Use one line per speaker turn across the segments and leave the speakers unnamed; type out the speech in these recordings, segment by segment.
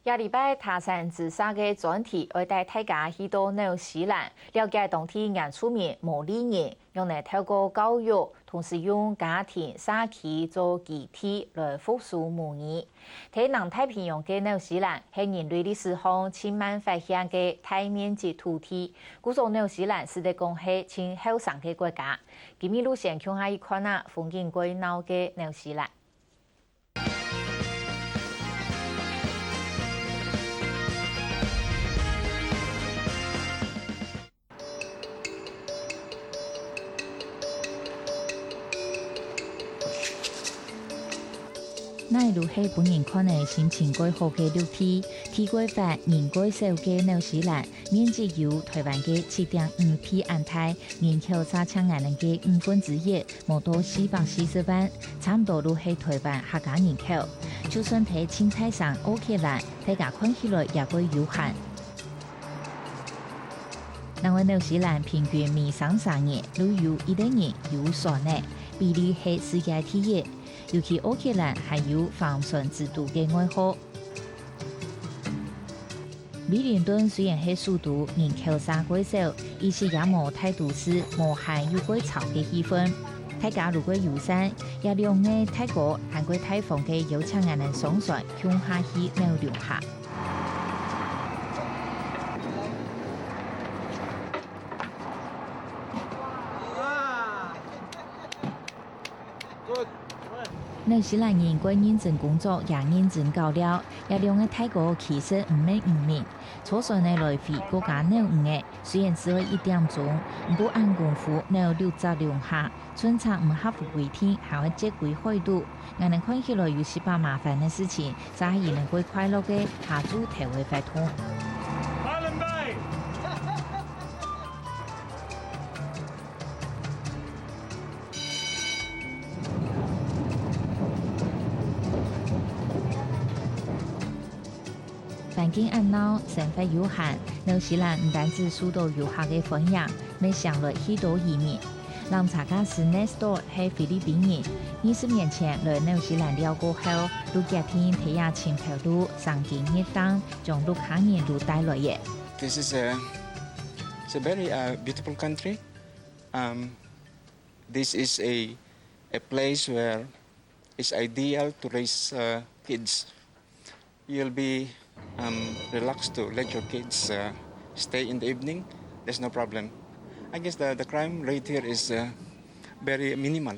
下礼拜他山之沙嘅专题，会带大家去到纽西兰，了解当地原住民毛利人，用来透过教育，同时用家庭社区做基地来复苏母语。喺南太平洋嘅纽西兰，系人类历史上千万发现嘅大面积土地。古早纽西兰是得讲系前后生嘅国家。今日路线向下一看啊，风景归闹嘅纽西兰。那路係本人看嚟心情改好嘅綠地，天改發人改少嘅紐西蘭，面積有台灣嘅7.5倍，人口差搶眼人嘅1/5，冇到440萬，差唔多都係台灣客家人口。就算睇青菜上奧克蘭，大家看起來也會有限。因為紐西蘭平均每3年都有1個人有所呢，比例係世界第一。尤其奧克蘭還有防船制度嘅愛好。美倫敦雖然係首都，人口少過少，而且也冇太都市，冇係有過潮嘅氣氛。大家如果遊山，也用嘅泰國韓國泰風嘅有請人哋上船向下去紐留下。紐西蘭人過認真工作，也認真教了，也兩個泰國其實唔係唔明。初船嘅來回國家紐5個，雖然只係1點鐘，唔過按功夫紐6隻兩下，村差唔合乎規定，還會接軌海度。我哋看起來有些把麻煩嘅事情，就係能夠快樂嘅下注體會發通。環境熱鬧，生活悠閒。紐西蘭唔單止受到遊客嘅歡迎，咪上來許多移民。南查加斯 Nestor 係菲律賓人，20年前來紐西蘭了過後，都決定睇下前頭路上進熱當，將陸客人都帶來嘅。
This is a very beautiful country. This is a place where it's ideal to raise kids. You'll be relaxed to let your kids stay in the evening. There's no problem. I guess the crime rate here is very minimal.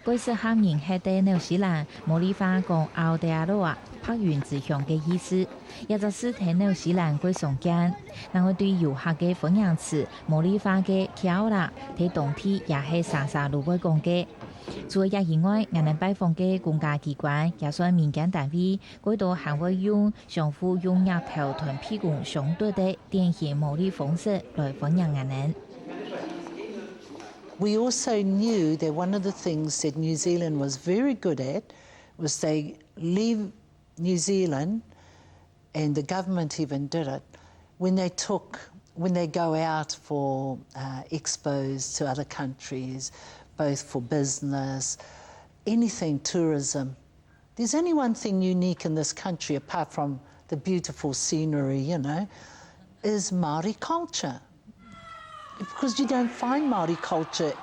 貴州客人係對紐西蘭茉莉花講奧地亞羅柏雲之鄉嘅意思，也就是睇紐西蘭貴松間。然後對遊客嘅歡迎詞茉莉花嘅巧啦，睇冬天也係沙沙路會講嘅。除咗以外，我哋拜訪嘅公家機關也算民間單位，嗰度還會用相互用額頭同屁股相對的典型茉莉方式來歡迎我哋。
We also knew that one of the things that New Zealand was very good at was they leave New Zealand, and the government even did it, when they go out for expos to other countries, both for business, anything, tourism. There's only one thing unique in this country, apart from the beautiful scenery, is Māori culture. Because you don't find Māori culture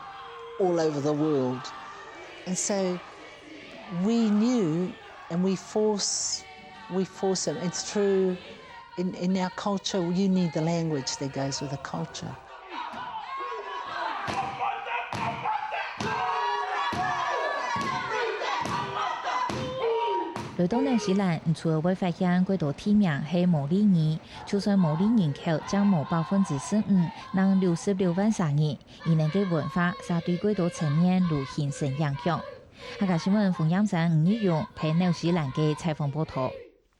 all over the world. And so we knew, and we force it. It's true, in our culture, you need the language that goes with the culture.
來到紐西蘭，除了會發現幾多地名係毛利人，就算毛利人口將冇15%，能66萬3人，而能嘅文化也對幾多層面都形成影響。客家新聞馮蔭生5日用睇紐西蘭嘅採訪報道。